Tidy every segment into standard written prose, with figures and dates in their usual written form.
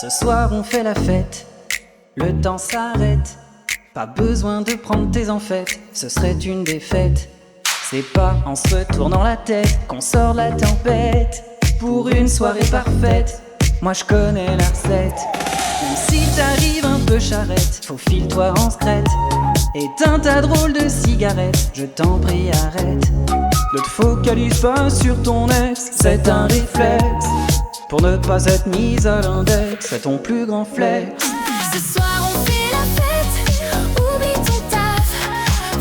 Ce soir on fait la fête, le temps s'arrête. Pas besoin de prendre tes en fait, ce serait une défaite. C'est pas en se retournant la tête qu'on sort de la tempête. Pour une soirée parfaite, moi je connais la recette. Même si t'arrives un peu charrette, faufile-toi en secrète. Éteins ta drôle de cigarette, je t'en prie arrête. Ne te focalise pas sur ton ex, c'est un réflexe. Pour ne pas être mise à l'index, c'est ton plus grand flex. Ce soir on fait la fête, oublie ton taf.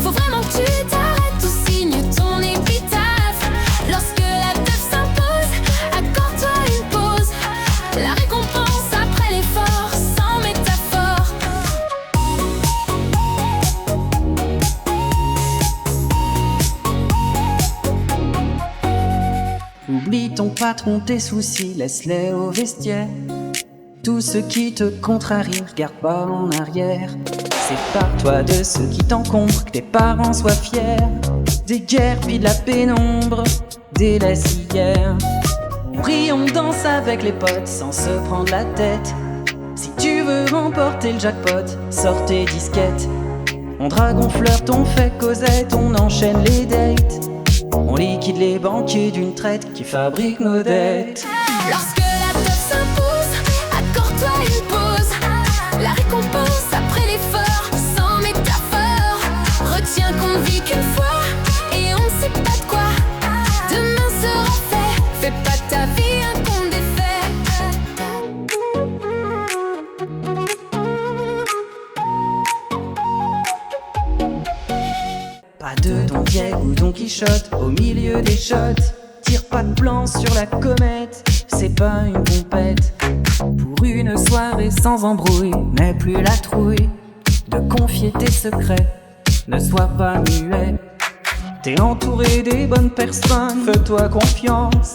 Faut vraiment que tu t'arrêtes ou signe ton épitaphe. Lorsque la teuf s'impose, accorde-toi une pause. La récompense après l'effort, sans métaphore. Oublie ton patron, tes soucis, laisse-les au vestiaire. Tout ce qui te contrarie, regarde pas en arrière. Sépare-toi de ceux qui t'encombrent, que tes parents soient fiers. Des guerres puis de la pénombre, délaisse hier. On rit, on danse avec les potes sans se prendre la tête. Si tu veux remporter le jackpot, sors tes disquettes. On drague, on flirte, on fait causette, on enchaîne les dates. On liquide les banquiers d'une traite qui fabrique nos dettes. Lorsque la teuf s'impose, accorde-toi une pause. La récompense après l'effort, sans métaphore. Retiens qu'on ne vit qu'une fois et on ne sait pas de quoi demain sera fait. Fais pas de ta vie un conte d'effet. Pas de Don Diego ou Don Quichotte au milieu des shots. Tire pas de plan sur la comète, c'est pas une pompette. Pour une soirée sans embrouille, n'aie plus la trouille de confier tes secrets, ne sois pas muet. T'es entouré des bonnes personnes, fais-toi confiance.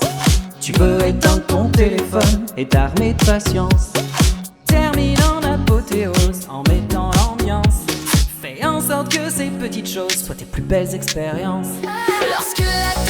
Tu peux éteindre ton téléphone et t'armer de patience. Termine en apothéose en mettant l'ambiance. Fais en sorte que ces petites choses soient tes plus belles expériences. Lorsque la